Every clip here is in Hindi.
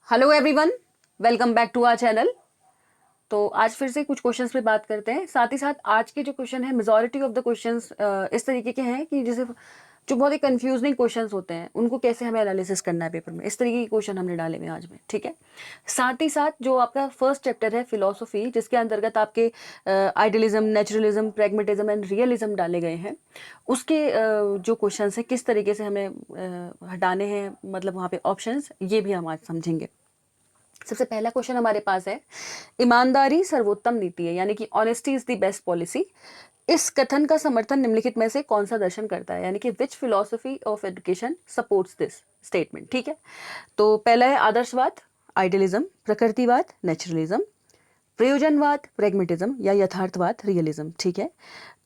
Hello everyone, welcome back to our channel. तो आज फिर से कुछ क्वेश्चंस पे बात करते हैं। साथ ही साथ आज के जो क्वेश्चन है, मेजॉरिटी ऑफ द क्वेश्चंस इस तरीके के हैं कि जैसे जो बहुत ही कंफ्यूजिंग क्वेश्चंस होते हैं उनको कैसे हमें एनालिसिस करना है पेपर में, इस तरीके के क्वेश्चन हमने डाले हुए हैं आज में। ठीक है। साथ ही साथ जो आपका फर्स्ट चैप्टर है फिलोसफी, जिसके अंतर्गत आपके idealism, naturalism, pragmatism and realism डाले गए हैं, उसके जो क्वेश्चंस हैं किस तरीके से हमें हटाने हैं, मतलब वहाँ पे ऑप्शंस, ये भी हम आज समझेंगे। सबसे पहला क्वेश्चन हमारे पास है, ईमानदारी सर्वोत्तम नीति है, यानी कि honesty is the best policy. इस कथन का समर्थन निम्नलिखित में से कौन सा दर्शन करता है, यानी कि which philosophy of education supports this statement. ठीक है। तो पहला है आदर्शवाद, आइडियलिज्म, प्रकृतिवाद, नेचुरलिज्म, प्रयोजनवाद, प्रेगमेटिज्म, या यथार्थवाद, रियलिज्म। ठीक है।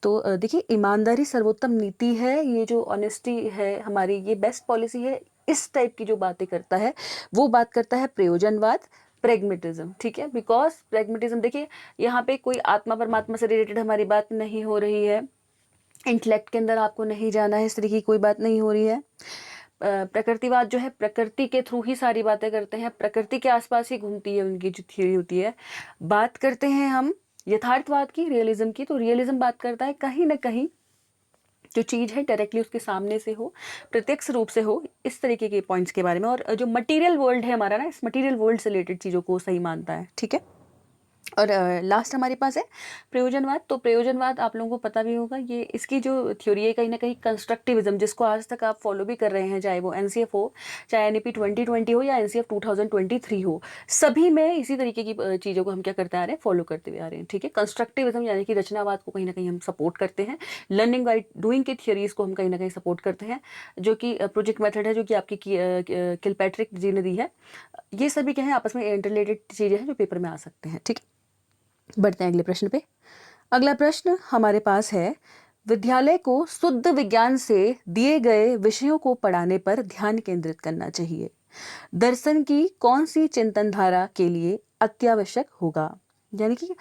तो देखिए, ईमानदारी सर्वोत्तम नीति है, ये जो ऑनेस्टी है हमारी, ये बेस्ट पॉलिसी है, इस टाइप की जो बातें करता है वो बात करता है प्रयोजनवाद, प्रेगमेटिज्म। ठीक है। बिकॉज प्रेगमेटिज्म, देखिए यहाँ पे कोई आत्मा परमात्मा से रिलेटेड हमारी बात नहीं हो रही है, इंटेलेक्ट के अंदर आपको नहीं जाना है, इस तरीके की कोई बात नहीं हो रही है। प्रकृतिवाद जो है प्रकृति के थ्रू ही सारी बातें करते हैं, प्रकृति के आसपास ही घूमती है उनकी जो थ्योरी होती है। बात करते हैं हम यथार्थवाद की, रियलिज्म की, तो रियलिज्म बात करता है कहीं ना कहीं जो चीज़ है डायरेक्टली उसके सामने से हो, प्रत्यक्ष रूप से हो, इस तरीके के पॉइंट्स के बारे में। और जो मटेरियल वर्ल्ड है हमारा ना, इस मटेरियल वर्ल्ड से रिलेटेड चीज़ों को सही मानता है। ठीक है। और लास्ट हमारे पास है प्रयोजनवाद। तो प्रयोजनवाद आप लोगों को पता भी होगा, ये इसकी जो थ्योरी है कहीं ना कहीं कंस्ट्रक्टिविज्म, जिसको आज तक आप फॉलो भी कर रहे हैं, चाहे वो एनसीएफ हो, चाहे एनईपी 2020 हो, या एनसीएफ 2023 हो, सभी में इसी तरीके की चीज़ों को हम क्या करते आ रहे हैं, फॉलो करते हुए आ रहे हैं। ठीक है। कंस्ट्रक्टिविज्म यानी कि रचनावाद को कहीं ना कहीं हम सपोर्ट करते हैं, लर्निंग बाई डूइंग की थियोरीज को हम कहीं ना कहीं सपोर्ट करते हैं, जो कि प्रोजेक्ट मेथड है, जो कि आपकी किलपैट्रिक जी ने दी है। ये सभी क्या है, आपस में इंटरलेटेड चीज़ें हैं जो पेपर में आ सकते हैं। ठीक है। बढ़ते हैं अगले प्रश्न पे। अगला प्रश्न हमारे पास है, विद्यालय को शुद्ध विज्ञान से दिए गए विषयों को पढ़ाने पर ध्यान केंद्रित करना चाहिए। दर्शन की कौन सी चिंतन धारा के लिए अत्यावश्यक होगा। यानी कि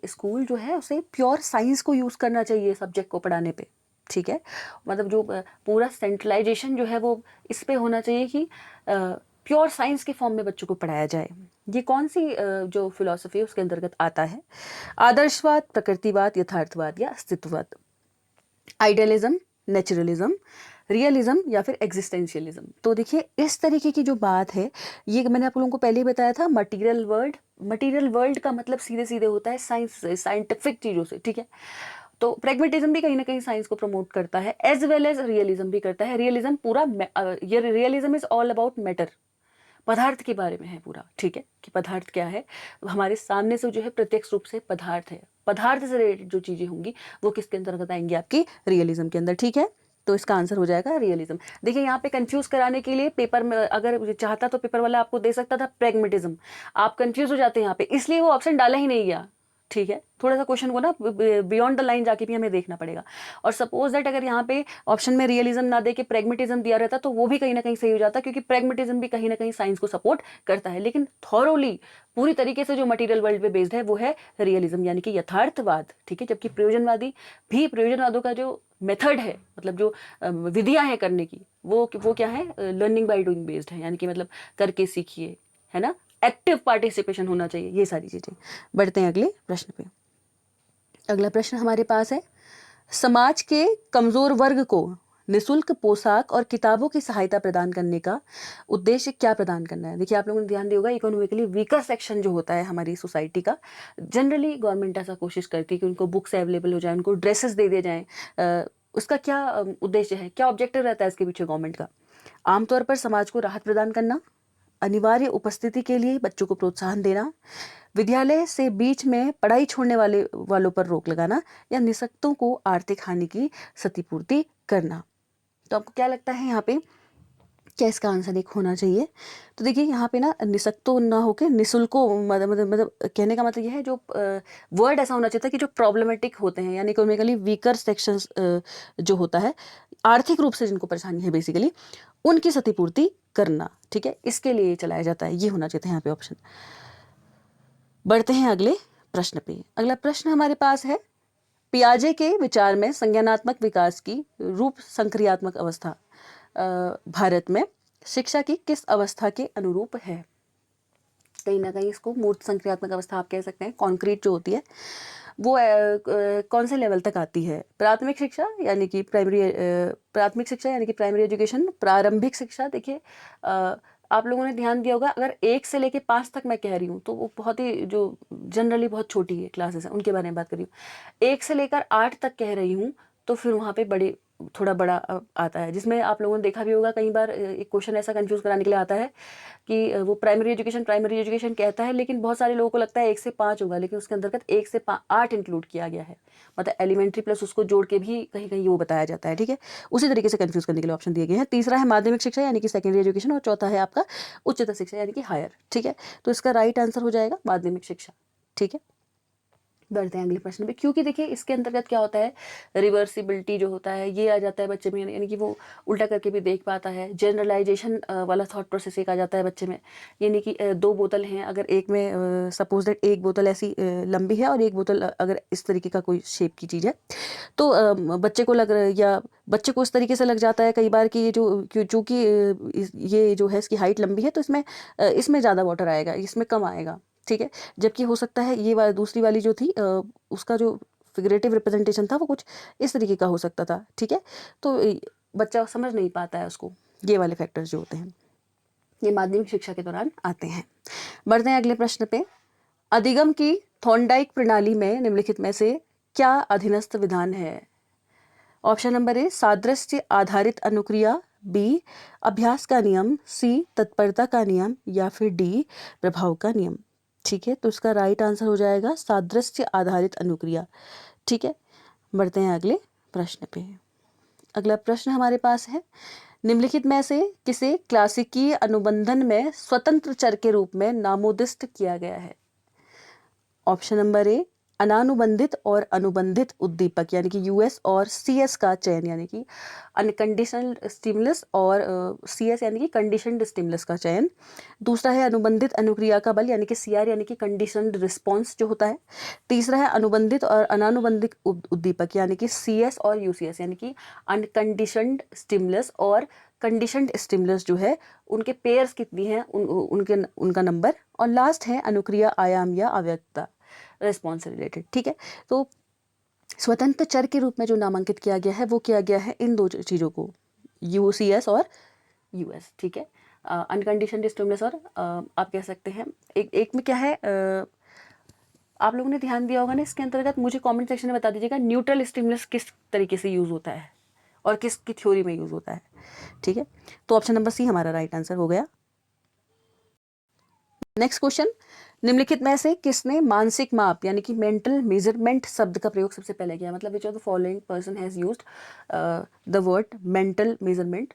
स्कूल जो है उसे प्योर साइंस को यूज करना चाहिए सब्जेक्ट को पढ़ाने पे। ठीक है। मतलब जो पूरा सेंट्रलाइजेशन जो है वो इस पे होना चाहिए कि प्योर साइंस के फॉर्म में बच्चों को पढ़ाया जाए। ये कौन सी जो फिलॉसफी है उसके अंतर्गत आता है? आदर्शवाद, प्रकृतिवाद, यथार्थवाद, या अस्तित्ववाद, आइडियलिज्म, नेचुरलिज्म, रियलिज्म, या फिर एग्जिस्टेंशियलिज्म। तो देखिए, इस तरीके की जो बात है, ये मैंने आप लोगों को पहले ही बताया था, मटेरियल वर्ल्ड। मटेरियल वर्ल्ड का मतलब सीधे सीधे होता है साइंस से, साइंटिफिक चीज़ों से। ठीक है। तो प्रेगमेटिज्म भी कहीं ना कहीं साइंस को प्रमोट करता है, एज वेल एज रियलिज्म भी करता है। रियलिज्म पूरा ये realism is all about matter, पदार्थ के बारे में है पूरा। ठीक है। कि पदार्थ क्या है, हमारे सामने से जो है प्रत्यक्ष रूप से पदार्थ है, पदार्थ से रिलेटेड जो चीजें होंगी वो किसके अंतर्गत आएंगी, आपकी रियलिज्म के अंदर। ठीक है। तो इसका आंसर हो जाएगा रियलिज्म। देखिए, यहाँ पे कंफ्यूज कराने के लिए पेपर में अगर चाहता तो पेपर वाला आपको दे सकता था प्रेगमेटिज्म, आप कंफ्यूज हो जाते हैं यहाँ पे, इसलिए वो ऑप्शन डाला ही नहीं गया। ठीक है। थोड़ा सा क्वेश्चन को ना बियॉन्ड द लाइन जाके भी हमें देखना पड़ेगा। और सपोज दैट अगर यहाँ पे ऑप्शन में रियलिज्म ना दे के प्रेगमेटिज्म दिया रहता तो वो भी कहीं ना कहीं सही हो जाता, क्योंकि प्रेगमेटिज्म भी कहीं ना कहीं साइंस को सपोर्ट करता है, लेकिन थॉरोली पूरी तरीके से जो मटेरियल वर्ल्ड पे बेस्ड है वो है रियलिज्म, यानी कि यथार्थवाद। ठीक है। जबकि प्रयोजनवादी भी, प्रयोजनवादों का जो मेथड है, मतलब जो विधियां हैं करने की, वो क्या है, लर्निंग बाय डूइंग बेस्ड है, यानी कि मतलब करके सीखिए, है ना, एक्टिव पार्टिसिपेशन होना चाहिए, ये सारी चीजें। बढ़ते हैं अगले प्रश्न पे। अगला प्रश्न हमारे पास है, समाज के कमजोर वर्ग को निशुल्क पोशाक और किताबों की सहायता प्रदान करने का उद्देश्य क्या प्रदान करना है। देखिए, आप लोगों ने ध्यान दिया होगा, इकोनॉमिकली वीकर सेक्शन जो होता है हमारी सोसाइटी का, जनरली गवर्नमेंट ऐसा कोशिश करती है कि उनको बुक्स अवेलेबल हो जाए, उनको ड्रेसेस दे दिए जाएं। उसका क्या उद्देश्य है, क्या ऑब्जेक्टिव रहता है इसके पीछे गवर्नमेंट का? आमतौर पर समाज को राहत प्रदान करना, अनिवार्य उपस्थिति के लिए बच्चों को प्रोत्साहन देना, विद्यालय से बीच में पढ़ाई छोड़ने वालों पर रोक लगाना, या निःशक्तों को आर्थिक हानि की क्षतिपूर्ति करना। तो आपको क्या लगता है यहाँ पे क्या इसका आंसर एक होना चाहिए? तो देखिए, यहाँ पे ना निःशक्तो ना होके निःशुल्को, मतलब कहने का मतलब यह है, जो वर्ड ऐसा होना चाहिए था कि जो प्रॉब्लमेटिक होते हैं, यानी इकोनॉमिकली वीकर सेक्शंस जो होता है, आर्थिक रूप से जिनको परेशानी है बेसिकली, उनकी क्षतिपूर्ति करना। ठीक है। इसके लिए चलाया जाता है, ये होना चाहिए था यहाँ पे ऑप्शन। बढ़ते हैं अगले प्रश्न पे। अगला प्रश्न हमारे पास है, पियाजे के विचार में संज्ञानात्मक विकास की रूप संक्रियात्मक अवस्था भारत में शिक्षा की किस अवस्था के अनुरूप है? कहीं ना कहीं इसको मूर्त संक्रियात्मक अवस्था आप कह सकते हैं। कॉन्क्रीट जो होती है वो कौन से लेवल तक आती है? प्राथमिक शिक्षा यानी कि प्राथमिक शिक्षा यानी कि प्राइमरी एजुकेशन, प्रारंभिक शिक्षा। देखिए आप लोगों ने ध्यान दिया होगा, अगर 1 से लेके 5 तक मैं कह रही हूँ तो वो बहुत ही जो जनरली बहुत छोटी है क्लासेस हैं उनके बारे में बात कर रही हूँ। 1 से लेकर 8 तक कह रही हूँ तो फिर वहाँ पे थोड़ा बड़ा आता है, जिसमें आप लोगों ने देखा भी होगा कई बार एक क्वेश्चन ऐसा कंफ्यूज कराने के लिए आता है कि वो प्राइमरी एजुकेशन कहता है, लेकिन बहुत सारे लोगों को लगता है 1 से 5 होगा, लेकिन उसके अंतर्गत 1 से 8 इंक्लूड किया गया है, मतलब एलिमेंट्री प्लस उसको जोड़ के भी कहीं कहीं वो बताया जाता है। ठीक है, उसी तरीके से कंफ्यूज करने के लिए ऑप्शन दिए गए हैं। तीसरा है माध्यमिक शिक्षा यानी कि सेकेंडरी एजुकेशन, और चौथा है आपका उच्चतर शिक्षा यानी कि हायर। ठीक है, तो इसका राइट आंसर हो जाएगा माध्यमिक शिक्षा। ठीक है, बढ़ते हैं अगले प्रश्न पे, क्योंकि देखिए इसके अंतर्गत क्या होता है, रिवर्सिबिलिटी जो होता है ये आ जाता है बच्चे में, यानी कि वो उल्टा करके भी देख पाता है। जनरलाइजेशन वाला थॉट प्रोसेस एक आ जाता है बच्चे में, यानी कि 2 बोतल हैं, अगर एक में सपोज दैट एक बोतल ऐसी लंबी है और एक बोतल अगर इस तरीके का कोई शेप की चीज़ है, तो बच्चे को या बच्चे को इस तरीके से लग जाता है कई बार कि ये जो चूँकि ये जो है इसकी हाइट लंबी है तो इसमें ज़्यादा वाटर आएगा, इसमें कम आएगा। ठीक है, जबकि हो सकता है ये दूसरी वाली जो थी उसका जो फिगरेटिव रिप्रेजेंटेशन था वो कुछ इस तरीके का हो सकता था। ठीक है, तो बच्चा समझ नहीं पाता है उसको, ये वाले फैक्टर्स जो होते हैं ये माध्यमिक शिक्षा के दौरान आते हैं। बढ़ते हैं अगले प्रश्न पे, अधिगम की थॉर्नडाइक प्रणाली में निम्नलिखित में से क्या अधीनस्थ विधान है? ऑप्शन नंबर ए सादृश्य आधारित अनुक्रिया, बी अभ्यास का नियम, सी तत्परता का नियम, या फिर डी प्रभाव का नियम। ठीक है, तो इसका राइट आंसर हो जाएगा सादृश्य आधारित अनुक्रिया। ठीक है, बढ़ते हैं अगले प्रश्न पे। अगला प्रश्न हमारे पास है, निम्नलिखित में से किसे क्लासिकीय अनुबंधन में स्वतंत्र चर के रूप में नामोदिष्ट किया गया है? ऑप्शन नंबर ए अनानुबंधित और अनुबंधित उद्दीपक यानी कि यूएस और सीएस का चयन, यानी कि अनकंडीशनल स्टिमुलस और सीएस यानी कि कंडीशनड स्टिमुलस का चयन। दूसरा है अनुबंधित अनुक्रिया का बल यानी कि सीआर यानी कि कंडीशनड रिस्पॉन्स जो होता है। तीसरा है अनुबंधित और अनानुबंधित उद्दीपक यानी कि सीएस और यूसीएस यानी कि अनकंडीशनड स्टिमुलस और कंडीशनड स्टिमुलस जो है उनके पेयर्स कितनी हैं, उनका नंबर। और लास्ट है अनुक्रिया आयाम या अव्यक्तता, रिस्पॉन्स से रिलेटेड। ठीक है, तो स्वतंत्र चर के रूप में जो नामांकित किया गया है वो किया गया है इन 2 चीज़ों को, यूसीएस और यूएस। ठीक है, अनकंडीशनड स्टिमुलस और आप कह सकते हैं एक में क्या है, आप लोगों ने ध्यान दिया होगा ना, इसके अंतर्गत मुझे कमेंट सेक्शन में बता दीजिएगा न्यूट्रल स्टिमुलस किस तरीके से यूज़ होता है और किसकी थ्योरी में यूज़ होता है। ठीक है, तो ऑप्शन नंबर सी हमारा राइट आंसर हो गया। नेक्स्ट क्वेश्चन, निम्नलिखित में से किसने मानसिक माप यानी कि मेंटल मेजरमेंट शब्द का प्रयोग सबसे पहले किया? मतलब which of the following person has used the word mental measurement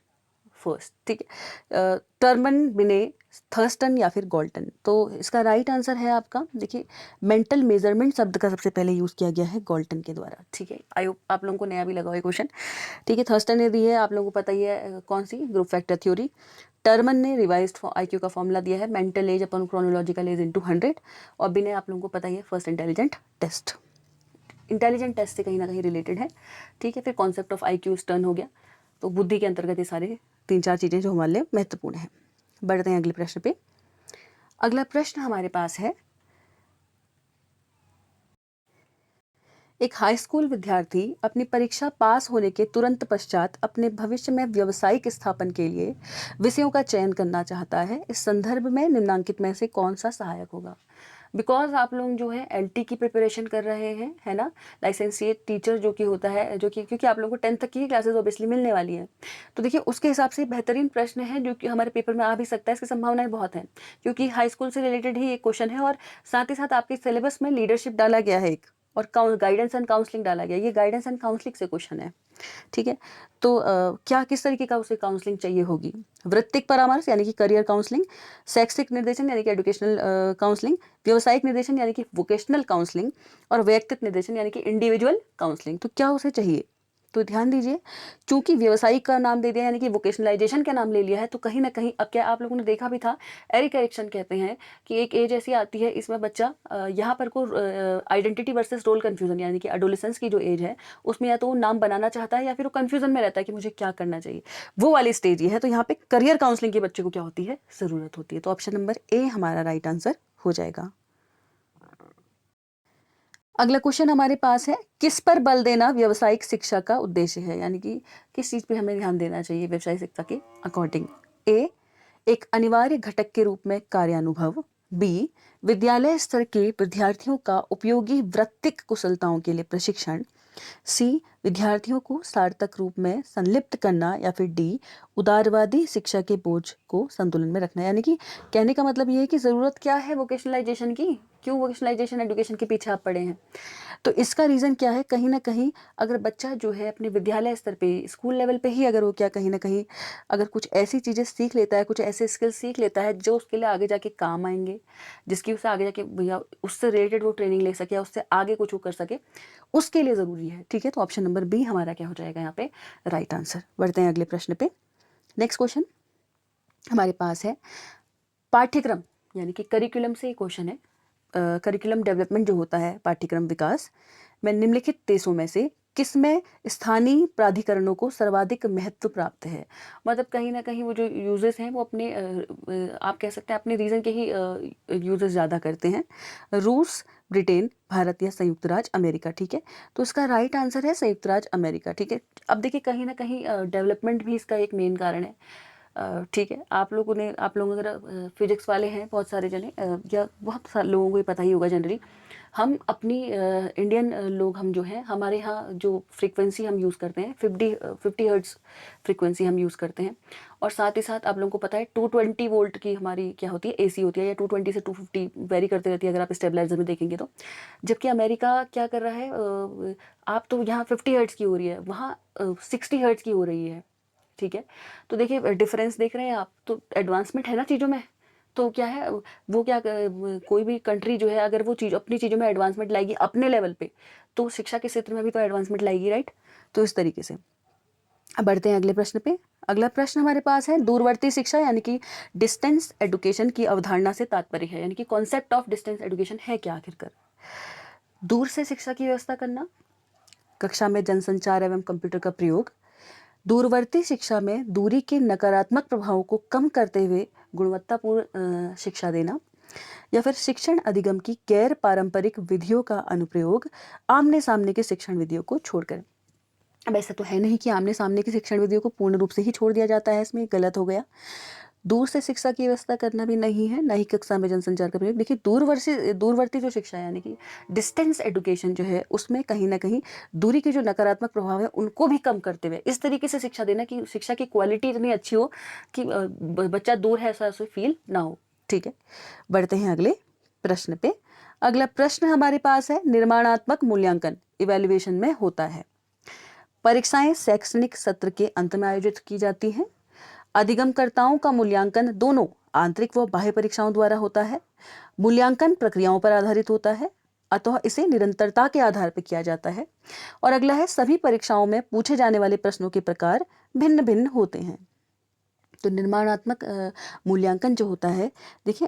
first? ठीक है, टर्मन, बिने, थर्स्टन या फिर गॉल्टन। तो इसका राइट आंसर है आपका, देखिए मेंटल मेजरमेंट शब्द का सबसे पहले यूज़ किया गया है गॉल्टन के द्वारा। ठीक है, आई होप आप लोगों को नया भी लगा हुआ है क्वेश्चन। ठीक है, थर्स्टन ने दी है, आप लोगों को पता ही है कौन सी, ग्रुप फैक्टर थ्योरी। टर्मन ने रिवाइज्ड आईक्यू का फॉर्मूला दिया है, mental age upon chronological age into 100। और बिने आप लोगों को पता ही है first intelligent test, intelligent test से कहीं ना कहीं रिलेटेड है। ठीक है, फिर कॉन्सेप्ट ऑफ आईक्यू स्टर्न हो गया। तो बुद्धि के अंतर्गत ये सारे 3-4 चीज़ें जो हमारे लिए महत्वपूर्ण हैं। बढ़ते हैं अगले प्रश्न पे। अगला प्रश्न हमारे पास है, एक हाई स्कूल विद्यार्थी अपनी परीक्षा पास होने के तुरंत पश्चात अपने भविष्य में व्यावसायिक स्थापन के लिए विषयों का चयन करना चाहता है। इस संदर्भ में निम्नलिखित में से कौन सा सहायक होगा? बिकॉज आप लोग जो है एलटी की प्रिपरेशन कर रहे हैं, है ना, लाइसेंसिएट टीचर जो कि होता है, जो कि क्योंकि आप लोगों को 10th तक की क्लासेस ऑब्वियसली मिलने वाली हैं, तो देखिए उसके हिसाब से बेहतरीन प्रश्न है जो कि हमारे पेपर में आ भी सकता है, इसकी संभावनाएं बहुत हैं, क्योंकि हाई स्कूल से रिलेटेड ही एक क्वेश्चन है और साथ ही साथ आपके सिलेबस में लीडरशिप डाला गया है एक, और गाइडेंस एंड काउंसलिंग डाला गया, ये गाइडेंस एंड काउंसलिंग से क्वेश्चन है। ठीक है, तो क्या किस तरीके का उसे काउंसलिंग चाहिए होगी? वृत्तिक परामर्श यानी कि करियर काउंसलिंग, शैक्षिक निर्देशन यानी कि एजुकेशनल काउंसलिंग, व्यावसायिक निर्देशन यानी कि वोकेशनल काउंसलिंग, और वैयक्तिक निर्देशन यानी कि इंडिविजुअल काउंसलिंग। तो क्या उसे चाहिए? तो ध्यान दीजिए, चूंकि व्यवसायिक का नाम दे दिया यानी कि वोकेशनलाइजेशन का नाम ले लिया है, तो कहीं ना कहीं अब क्या आप लोगों ने देखा भी था, एरिक एरिक्सन कहते हैं कि एक एज ऐसी आती है, इसमें बच्चा यहाँ पर को आइडेंटिटी वर्सेस रोल कन्फ्यूजन, यानी कि एडोलेसेंस की जो एज है उसमें या तो वो नाम बनाना चाहता है या फिर वो कन्फ्यूजन में रहता है कि मुझे क्या करना चाहिए, वो वाली स्टेज ये है। तो यहाँ पे करियर काउंसलिंग के बच्चे को क्या होती है, ज़रूरत होती है। तो ऑप्शन नंबर ए हमारा राइट आंसर हो जाएगा। अगला क्वेश्चन हमारे पास है, किस पर बल देना व्यावसायिक शिक्षा का उद्देश्य है, यानी कि किस चीज़ पे हमें ध्यान देना चाहिए व्यावसायिक शिक्षा के अकॉर्डिंग। ए, एक अनिवार्य घटक के रूप में कार्यानुभव। बी, विद्यालय स्तर के विद्यार्थियों का उपयोगी वृत्तिक कुशलताओं के लिए प्रशिक्षण। सी, विद्यार्थियों को सार्थक रूप में संलिप्त करना। या फिर डी, उदारवादी शिक्षा के बोझ को संतुलन में रखना। यानी कि कहने का मतलब ये है कि ज़रूरत क्या है वोकेशनलाइजेशन की, क्यों वोकेशनलाइजेशन एजुकेशन के पीछे आप पड़े हैं। तो इसका रीज़न क्या है, कहीं ना कहीं अगर बच्चा जो है अपने विद्यालय स्तर पे, स्कूल लेवल पे ही अगर वो क्या कहीं ना कहीं अगर कुछ ऐसी चीज़ें सीख लेता है, कुछ ऐसे स्किल्स सीख लेता है जो उसके लिए आगे जाके काम आएंगे, जिसकी उससे आगे जाके भैया उससे रिलेटेड वो ट्रेनिंग ले सके या उससे आगे कुछ वो कर सके, उसके लिए ज़रूरी है। ठीक है, तो ऑप्शन नंबर बी हमारा क्या हो जाएगा यहाँ पे राइट आंसर। बढ़ते हैं अगले प्रश्न पे। नेक्स्ट क्वेश्चन हमारे पास है, पाठ्यक्रम यानी कि करिकुलम से क्वेश्चन है। करिकुलम डेवलपमेंट जो होता है, पाठ्यक्रम विकास में निम्नलिखित देशों में से किसमें स्थानीय प्राधिकरणों को सर्वाधिक महत्व प्राप्त है। मतलब कहीं ना कहीं वो जो यूजर्स हैं वो अपने आप कह सकते हैं अपने रीजन के ही यूजर्स ज़्यादा करते हैं। रूस, ब्रिटेन, भारत या संयुक्त राज्य अमेरिका। ठीक है, तो इसका राइट आंसर है संयुक्त राज्य अमेरिका। ठीक है, अब देखिए कहीं ना कहीं डेवलपमेंट भी इसका एक मेन कारण है। ठीक है, आप लोग अगर फिजिक्स वाले हैं बहुत सारे जने, या बहुत सारे लोगों को ही पता ही होगा जनरली, हम अपनी इंडियन लोग हम जो हैं, हमारे यहाँ जो फ्रीक्वेंसी हम यूज़ करते हैं 50 हर्ट्ज़ फ्रीक्वेंसी हम यूज़ करते हैं। और साथ ही साथ आप लोगों को पता है 220 वोल्ट की हमारी क्या होती है, एसी होती है, या 220 से 250 वेरी करते रहती है अगर आप स्टेबलाइजर में देखेंगे तो। जबकि अमेरिका क्या कर रहा है, आप तो यहाँ 50 हर्ट्ज़ की हो रही है, वहाँ 60 हर्ट्ज़ की हो रही है। ठीक है, तो देखिए डिफरेंस देख रहे हैं आप, तो एडवांसमेंट है ना चीज़ों में। तो क्या है, वो क्या कोई भी कंट्री जो है अगर वो चीज़ अपनी चीज़ों में एडवांसमेंट लाएगी अपने लेवल पे, तो शिक्षा के क्षेत्र में भी तो एडवांसमेंट लाएगी, राइट। तो इस तरीके से अब बढ़ते हैं अगले प्रश्न पे। अगला प्रश्न हमारे पास है, दूरवर्ती शिक्षा यानी कि डिस्टेंस एडुकेशन की अवधारणा से तात्पर्य है, यानी कि कॉन्सेप्ट ऑफ डिस्टेंस एडुकेशन है क्या आखिरकार। दूर से शिक्षा की व्यवस्था करना, कक्षा में जनसंचार एवं कंप्यूटर का प्रयोग, दूरवर्ती शिक्षा में दूरी के नकारात्मक प्रभावों को कम करते हुए गुणवत्तापूर्ण शिक्षा देना, या फिर शिक्षण अधिगम की गैर पारंपरिक विधियों का अनुप्रयोग आमने सामने के शिक्षण विधियों को छोड़कर। अब ऐसा तो है नहीं कि आमने सामने की शिक्षण विधियों को पूर्ण रूप से ही छोड़ दिया जाता है, इसमें गलत हो गया। दूर से शिक्षा की व्यवस्था करना भी नहीं है, ना ही कक्षा में जनसंचार का प्रयोग। देखिए दूरवर्ती जो शिक्षा है यानी कि डिस्टेंस एजुकेशन जो है, उसमें कहीं ना कहीं दूरी के जो नकारात्मक प्रभाव है उनको भी कम करते हुए इस तरीके से शिक्षा देना कि शिक्षा की क्वालिटी इतनी अच्छी हो कि बच्चा दूर है ऐसा फील ना हो। ठीक है, बढ़ते हैं अगले प्रश्न पे। अगला प्रश्न हमारे पास है, निर्माणात्मक मूल्यांकन इवैल्यूएशन में होता है। परीक्षाएं शैक्षणिक सत्र के अंत में आयोजित की जाती हैं। अधिगमकर्ताओं का मूल्यांकन दोनों आंतरिक व बाह्य परीक्षाओं द्वारा होता है। मूल्यांकन प्रक्रियाओं पर आधारित होता है, अतः इसे निरंतरता के आधार पर किया जाता है। और अगला है, सभी परीक्षाओं में पूछे जाने वाले प्रश्नों के प्रकार भिन्न भिन्न होते हैं। तो निर्माणात्मक मूल्यांकन जो होता है, देखिए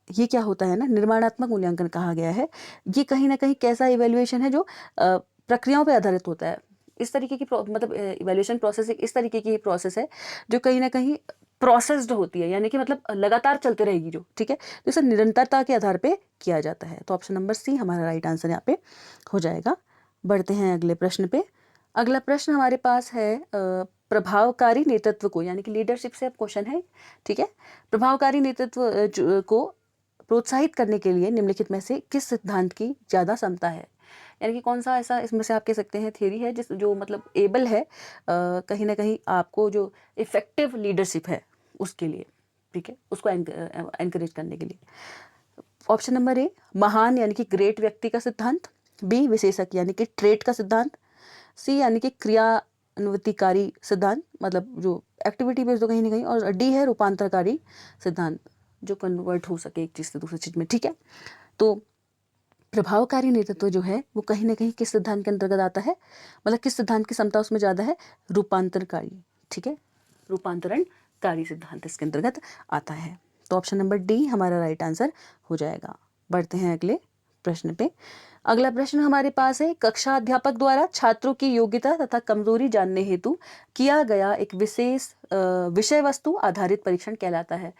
ये क्या होता है ना, निर्माणात्मक मूल्यांकन कहा गया है, ये कहीं ना कहीं कैसा इवेल्युएशन है जो प्रक्रियाओं पर आधारित होता है। इस तरीके की मतलब इवेल्युएशन प्रोसेस एक इस तरीके की प्रोसेस है जो कहीं ना कहीं प्रोसेस्ड होती है, यानी कि मतलब लगातार चलते रहेगी जो। ठीक है, तो इसे निरंतरता के आधार पे किया जाता है। तो ऑप्शन नंबर सी हमारा राइट आंसर यहाँ पे हो जाएगा। बढ़ते हैं अगले प्रश्न पे। अगला प्रश्न हमारे पास है, प्रभावकारी नेतृत्व को, यानी कि लीडरशिप से क्वेश्चन है। ठीक है, प्रभावकारी नेतृत्व को प्रोत्साहित करने के लिए निम्नलिखित में से किस सिद्धांत की ज़्यादा क्षमता है, यानी कि कौन सा ऐसा इसमें से आप कह सकते हैं थियरी है जिस जो मतलब एबल है कहीं ना कहीं आपको जो इफेक्टिव लीडरशिप है उसके लिए। ठीक है, उसको एनकरेज करने के लिए। ऑप्शन नंबर ए, महान यानी कि ग्रेट व्यक्ति का सिद्धांत। बी, विशेषक यानी कि ट्रेट का सिद्धांत। सी, यानी कि क्रियान्वितिकारी सिद्धांत, मतलब जो एक्टिविटी बेस्ड हो कहीं ना कहीं। और डी है, रूपांतरकारी सिद्धांत, जो कन्वर्ट हो सके एक चीज़ से दूसरी चीज़ में। ठीक है, तो प्रभावकारी नेतृत्व जो है वो कहीं ना कहीं किस सिद्धांत के अंतर्गत आता है, मतलब किस सिद्धांत की क्षमता उसमें ज़्यादा है, रूपांतरकारी, ठीक है, रूपांतरणकारी सिद्धांत इसके अंतर्गत आता है। तो ऑप्शन नंबर डी हमारा राइट आंसर हो जाएगा। बढ़ते हैं अगले प्रश्न पे। अगला प्रश्न हमारे पास है, कक्षा अध्यापक द्वारा छात्रों की योग्यता तथा कमजोरी जानने हेतु किया गया एक विशेष विषय वस्तु आधारित परीक्षण कहलाता है।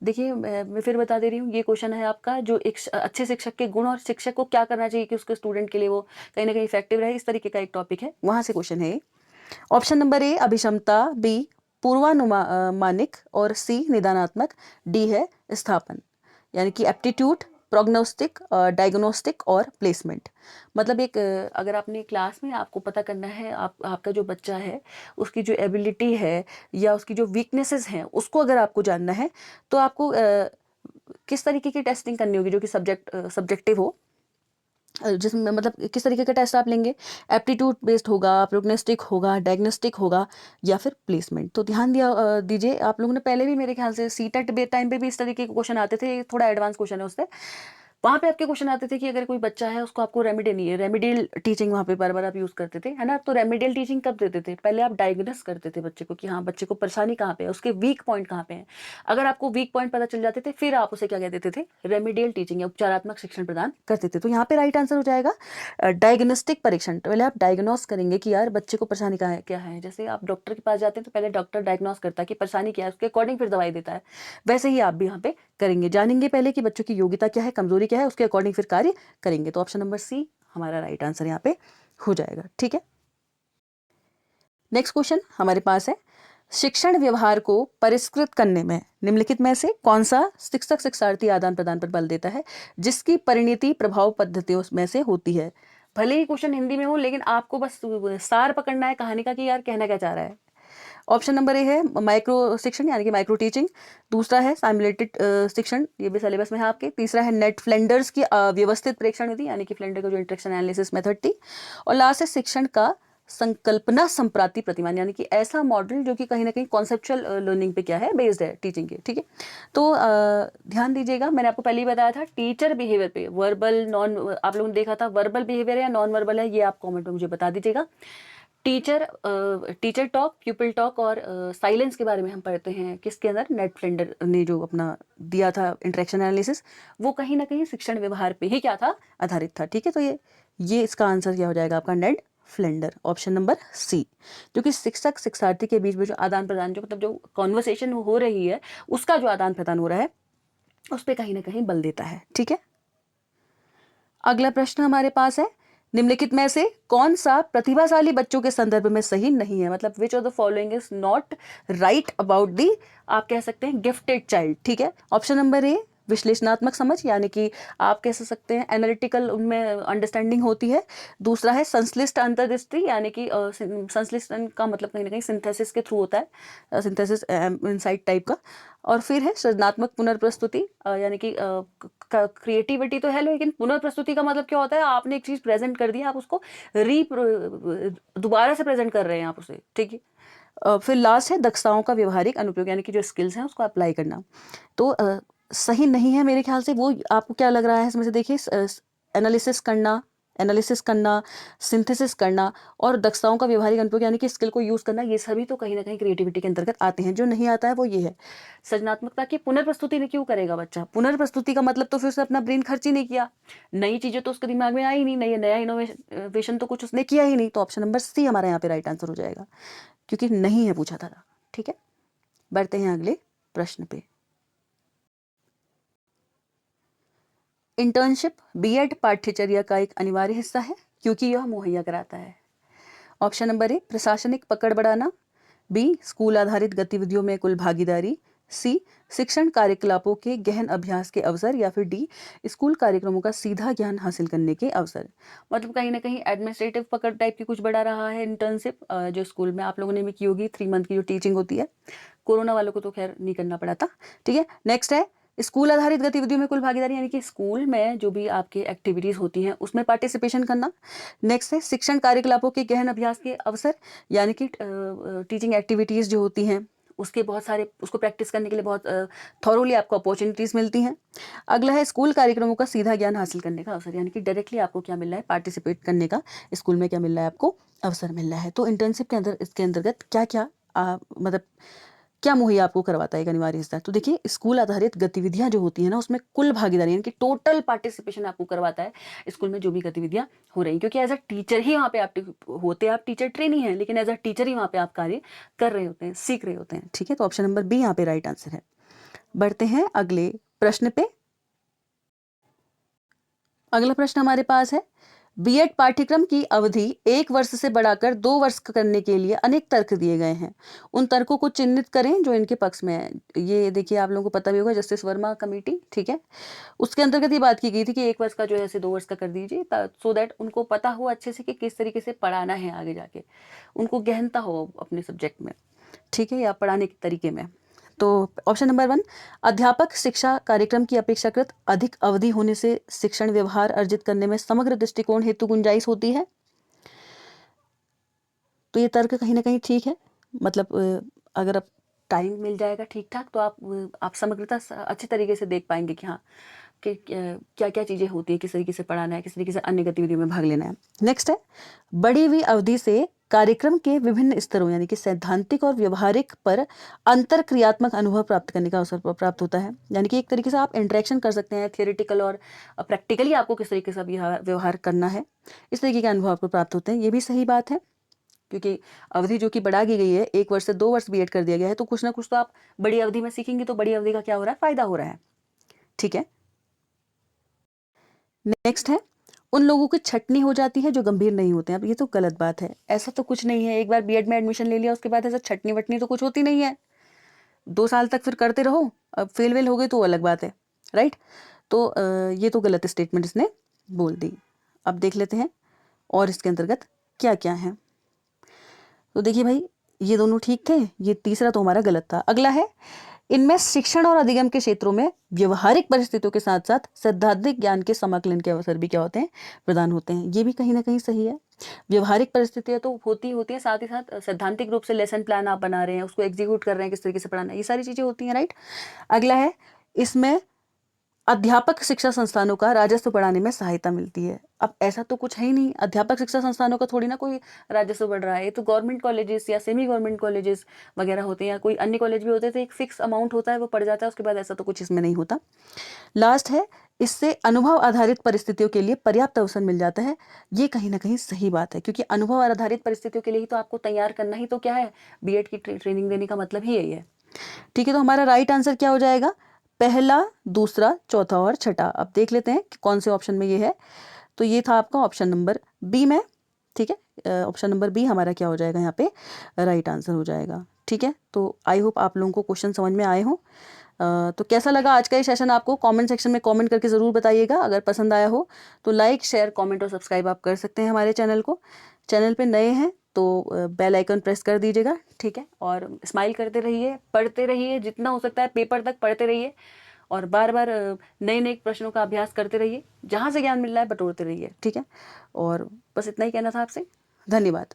देखिए मैं फिर बता दे रही हूँ, ये क्वेश्चन है आपका जो एक अच्छे शिक्षक के गुण और शिक्षक को क्या करना चाहिए कि उसके स्टूडेंट के लिए वो कहीं ना कहीं इफेक्टिव रहे, इस तरीके का एक टॉपिक है, वहां से क्वेश्चन है। ऑप्शन नंबर ए अभिक्षमता, बी पूर्वानुमानिक और सी निदानात्मक, डी है स्थापन, यानी कि एप्टीट्यूड, प्रोग्नोस्टिक, डायग्नोस्टिक और प्लेसमेंट। मतलब एक अगर आपने क्लास में आपको पता करना है आपका जो बच्चा है उसकी जो एबिलिटी है या उसकी जो वीकनेसेस हैं उसको अगर आपको जानना है तो आपको किस तरीके की टेस्टिंग करनी होगी जो कि सब्जेक्टिव हो, जिसमें मतलब किस तरीके का टेस्ट आप लेंगे, एप्टीट्यूड बेस्ड होगा, प्रोग्नोस्टिक होगा, डायग्नोस्टिक होगा या फिर प्लेसमेंट। तो ध्यान दीजिए, आप लोगों ने टाइम पे भी इस तरीके के क्वेश्चन आते थे, थोड़ा एडवांस क्वेश्चन है उससे। वहाँ पे आपके क्वेश्चन आते थे कि अगर कोई बच्चा है उसको आपको रेमिडियल टीचिंग वहाँ पे बार बार आप यूज़ करते थे, है ना। तो रेमिडियल टीचिंग कब देते थे, पहले आप डायग्नोस करते थे बच्चे को कि हाँ बच्चे को परेशानी कहाँ पे है, उसके वीक पॉइंट कहाँ पे है। अगर आपको वीक पॉइंट पता चल जाते थे फिर आप उसे क्या कह देते थे, रेमिडियल टीचिंग या उपचारात्मक शिक्षण प्रदान करते थे। तो यहाँ पे राइट आंसर हो जाएगा डायग्नोस्टिक परीक्षण। पहले आप डायग्नोस करेंगे कि यार बच्चे को परेशानी क्या है। जैसे आप डॉक्टर के पास जाते हैं तो पहले डॉक्टर डायग्नोस करता है कि परेशानी क्या है, उसके अकॉर्डिंग फिर दवाई देता है। वैसे ही आप भी यहाँ पे करेंगे, जानेंगे पहले कि बच्चों की योग्यता क्या है, कमजोरी क्या है, उसके अकॉर्डिंग फिर कार्य करेंगे। तो ऑप्शन नंबर सी हमारा राइट आंसर यहाँ पे हो जाएगा, ठीक है। नेक्स्ट क्वेश्चन हमारे पास है, शिक्षण व्यवहार को परिष्कृत करने में निम्नलिखित में से कौन सा शिक्षक शिक्षार्थी आदान प्रदान पर बल देता है जिसकी परिणति प्रभाव पद्धतियों में से होती है। भले ही क्वेश्चन हिंदी में हो लेकिन आपको बस सार पकड़ना है कहानी का कि यार कहना क्या चाह रहा है। ऑप्शन नंबर ए है माइक्रो शिक्षण यानी कि माइक्रो टीचिंग, दूसरा है साइमुलेटेड शिक्षण, ये भी सिलेबस में है आपके, तीसरा है नेट फ्लेंडर्स की व्यवस्थित प्रेक्षण विधि यानी कि फ्लेंडर का जो इंटरेक्शन एनालिसिस मेथड थी, और लास्ट है शिक्षण का संकल्पना संप्राप्ति प्रतिमान यानी कि ऐसा मॉडल जो कि कहीं ना कहीं कॉन्सेप्चुअल लर्निंग पे क्या है बेस्ड है टीचिंग के, ठीक है। तो ध्यान दीजिएगा, मैंने आपको पहले ही बताया था टीचर बिहेवियर पे, वर्बल नॉन, आप लोगों ने देखा था वर्बल बिहेवियर है या नॉन वर्बल है, ये आप कमेंट में मुझे बता दीजिएगा। टीचर टॉक, प्यूपिल टॉक और साइलेंस के बारे में हम पढ़ते हैं किसके अंदर, नेट फ्लेंडर ने जो अपना दिया था इंटरेक्शन एनालिसिस, वो कहीं ना कहीं शिक्षण व्यवहार पे ही क्या था, आधारित था, ठीक है। तो ये इसका आंसर क्या हो जाएगा आपका, Ned Flanders, option number C, जो कि शिक्षक शिक्षार्थी के बीच में जो आदान प्रदान, जो मतलब जो कॉन्वर्सेशन हो रही है उसका जो आदान प्रदान हो रहा है उस पर कहीं ना कहीं बल देता है, ठीक है। अगला प्रश्न हमारे पास है, निम्नलिखित में से कौन सा प्रतिभाशाली बच्चों के संदर्भ में सही नहीं है, मतलब which of the following is not right about the, आप कह सकते हैं गिफ्टेड चाइल्ड, ठीक है। ऑप्शन नंबर ए विश्लेषणात्मक समझ यानी कि आप कह सकते हैं एनालिटिकल उनमें अंडरस्टैंडिंग होती है, दूसरा है संश्लिष्ट अंतर्दृष्टि यानी कि संश्लिष्ट का मतलब कहीं ना कहीं सिंथेसिस के थ्रू होता है, सिंथेसिस इनसाइट टाइप का, और फिर है सृजनात्मक पुनर्प्रस्तुति यानी कि क्रिएटिविटी तो है लेकिन पुनर्प्रस्तुति का मतलब क्या होता है, आपने एक चीज प्रेजेंट कर दी आप उसको दोबारा से प्रेजेंट कर रहे हैं आप उसे, ठीक है। फिर लास्ट है दक्षताओं का व्यवहारिक अनुप्रयोग यानी कि जो स्किल्स हैं उसको अप्लाई करना। तो सही नहीं है मेरे ख्याल से, वो आपको क्या लग रहा है इसमें से, देखिए एनालिसिस करना, सिंथेसिस करना और दक्षताओं का व्यवहारिक अनुप्रयोग यानी कि स्किल को यूज करना, ये सभी तो कहीं ना कहीं क्रिएटिविटी के अंतर्गत आते हैं। जो नहीं आता है वो ये है सृजनात्मकता की पुनर्प्रस्तुति ने क्यों करेगा बच्चा, पुनर्प्रस्तुति का मतलब तो फिर उसने अपना ब्रेन खर्च ही नहीं किया, नई चीजें तो उसके दिमाग में आई नहीं, नया इनोवेशन तो कुछ उसने किया ही नहीं। तो ऑप्शन नंबर सी हमारा यहाँ पे राइट आंसर हो जाएगा क्योंकि नहीं है पूछा था, ठीक है। बढ़ते हैं अगले प्रश्न पे। इंटर्नशिप बीएड पाठ्यचर्या का एक अनिवार्य हिस्सा है क्योंकि यह मुहैया कराता है। ऑप्शन नंबर ए प्रशासनिक पकड़ बढ़ाना, बी स्कूल आधारित गतिविधियों में कुल भागीदारी, सी शिक्षण कार्यकलापों के गहन अभ्यास के अवसर, या फिर डी स्कूल कार्यक्रमों का सीधा ज्ञान हासिल करने के अवसर। मतलब कहीं ना कहीं एडमिनिस्ट्रेटिव पकड़ टाइप की कुछ बढ़ा रहा है इंटर्नशिप, जो स्कूल में आप लोगों ने भी की होगी, 3 मंथ की जो टीचिंग होती है, कोरोना वालों को तो खैर नहीं करना पड़ा था, ठीक है। नेक्स्ट है स्कूल आधारित गतिविधियों में कुल भागीदारी यानी कि स्कूल में जो भी आपकी एक्टिविटीज होती हैं उसमें पार्टिसिपेशन करना। नेक्स्ट है शिक्षण कार्यकलापों के गहन अभ्यास के अवसर यानी कि टीचिंग एक्टिविटीज जो होती हैं उसके बहुत सारे उसको प्रैक्टिस करने के लिए बहुत थॉरोली आपको अपॉर्चुनिटीज़ मिलती हैं। अगला है स्कूल कार्यक्रमों का सीधा ज्ञान हासिल करने का अवसर, यानी कि डायरेक्टली आपको क्या मिल रहा है, पार्टिसिपेट करने का स्कूल में क्या मिल रहा है, आपको अवसर मिल रहा है। तो इंटर्नशिप के अंदर इसके अंतर्गत क्या क्या मतलब क्या मुहैया आपको करवाता है एक अनिवार्य हिस्सा। तो देखिए स्कूल आधारित गतिविधियां जो होती है ना, उसमें कुल भागीदारी यानी कि टोटल पार्टिसिपेशन आपको करवाता है स्कूल में जो भी गतिविधियां हो रही, क्योंकि एज अ टीचर ही वहाँ पे आप होते हैं, आप टीचर ट्रेनी हैं, लेकिन एज अ टीचर ही वहाँ पे आप कार्य कर रहे होते हैं, सीख रहे होते हैं। ठीक है, तो ऑप्शन नंबर बी यहाँ पे राइट आंसर है। बढ़ते हैं अगले प्रश्न पे। अगला प्रश्न हमारे पास है, बीएड पाठ्यक्रम की अवधि 1 वर्ष से बढ़ाकर 2 वर्ष करने के लिए अनेक तर्क दिए गए हैं। उन तर्कों को चिन्हित करें जो इनके पक्ष में है। ये देखिए आप लोगों को पता भी होगा, जस्टिस वर्मा कमेटी, ठीक है, उसके अंतर्गत ये बात की गई थी कि 1 वर्ष का जो है 2 वर्ष का कर दीजिए, सो दैट उनको पता हो अच्छे से कि किस तरीके से पढ़ाना है आगे जाके, उनको गहनता हो अपने सब्जेक्ट में, ठीक है, या पढ़ाने के तरीके में। तो ऑप्शन नंबर 1, अध्यापक शिक्षा कार्यक्रम की अपेक्षाकृत अधिक अवधि होने से शिक्षण व्यवहार अर्जित करने में समग्र दृष्टिकोण हेतु गुंजाइश होती है। तो ये तर्क कहीं ना कहीं ठीक है, मतलब अगर आप टाइम मिल जाएगा ठीक ठाक तो आप समग्रता अच्छे तरीके से देख पाएंगे कि हाँ कि क्या क्या चीज़ें होती है, किस तरीके से पढ़ाना है, किस तरीके से अन्य गतिविधियों में भाग लेना है। नेक्स्ट है, बढ़ी हुई अवधि से कार्यक्रम के विभिन्न स्तरों यानी कि सैद्धांतिक और व्यवहारिक पर अंतर क्रियात्मक अनुभव प्राप्त करने का अवसर प्राप्त होता है, यानी कि एक तरीके से आप इंटरेक्शन कर सकते हैं, थियोरिटिकल और प्रैक्टिकली आपको किस तरीके से व्यवहार करना है, इस तरीके के अनुभव आपको प्राप्त होते हैं। ये भी सही बात है, क्योंकि अवधि जो कि बढ़ा दी गई है, 1 वर्ष से 2 वर्ष बीएड कर दिया गया है, तो कुछ ना कुछ तो आप बड़ी अवधि में सीखेंगे, तो बड़ी अवधि का क्या हो रहा है, फायदा हो रहा है। ठीक है, नेक्स्ट है, उन लोगों की छटनी हो जाती है जो गंभीर नहीं होते हैं। अब ये तो गलत बात है, ऐसा तो कुछ नहीं है। एक बार बीएड में एडमिशन ले लिया उसके बाद ऐसा छटनी वटनी तो कुछ होती नहीं है, 2 साल तक फिर करते रहो, अब फेल वेल हो गए तो अलग बात है, राइट। तो ये तो गलत स्टेटमेंट इसने बोल दी। अब देख लेते हैं और इसके अंतर्गत क्या क्या है। तो देखिए भाई, ये दोनों ठीक थे, ये तीसरा तो हमारा गलत था। अगला है, इनमें शिक्षण और अधिगम के क्षेत्रों में व्यवहारिक परिस्थितियों के साथ साथ सैद्धांतिक ज्ञान के समाकलन के अवसर भी क्या होते हैं, प्रदान होते हैं। ये भी कहीं ना कहीं सही है। व्यवहारिक परिस्थितियां तो होती हैं, साथ ही साथ सैद्धांतिक रूप से लेसन प्लान आप बना रहे हैं, उसको एग्जीक्यूट कर रहे हैं, किस तरीके से पढ़ाना है, ये सारी चीजें होती हैं, राइट। अगला है, इसमें अध्यापक शिक्षा संस्थानों का राजस्व बढ़ाने में सहायता मिलती है। अब ऐसा तो कुछ है ही नहीं, अध्यापक शिक्षा संस्थानों का थोड़ी ना कोई राजस्व बढ़ रहा है, ये तो गवर्नमेंट कॉलेजेस या सेमी गवर्नमेंट कॉलेजेस वगैरह होते हैं, या कोई अन्य कॉलेज भी होते हैं, तो एक फिक्स अमाउंट होता है, वो पड़ जाता है, उसके बाद ऐसा तो कुछ इसमें नहीं होता। लास्ट है, इससे अनुभव आधारित परिस्थितियों के लिए पर्याप्त अवसर मिल जाता है। ये कहीं ना कहीं सही बात है, क्योंकि अनुभव आधारित परिस्थितियों के लिए ही तो आपको तैयार करना ही तो क्या है, बीएड की ट्रेनिंग देने का मतलब ही यही है। ठीक है, तो हमारा राइट आंसर क्या हो जाएगा, पहला, दूसरा, चौथा और छठा। अब देख लेते हैं कि कौन से ऑप्शन में ये है। तो ये था आपका ऑप्शन नंबर बी में, ठीक है, ऑप्शन नंबर बी हमारा क्या हो जाएगा यहाँ पे, राइट आंसर हो जाएगा। ठीक है, तो आई होप आप लोगों को क्वेश्चन समझ में आए हों। तो कैसा लगा आज का ये सेशन आपको, कमेंट सेक्शन में कमेंट करके ज़रूर बताइएगा। अगर पसंद आया हो तो लाइक, शेयर, कमेंट और सब्सक्राइब आप कर सकते हैं हमारे चैनल को। चैनल पे नए हैं तो बेल आइकन प्रेस कर दीजिएगा, ठीक है, और स्माइल करते रहिए, पढ़ते रहिए, जितना हो सकता है पेपर तक पढ़ते रहिए, और बार बार नए नए प्रश्नों का अभ्यास करते रहिए, जहाँ से ज्ञान मिल रहा है बटोरते रहिए, ठीक है। और बस इतना ही कहना था आपसे, धन्यवाद।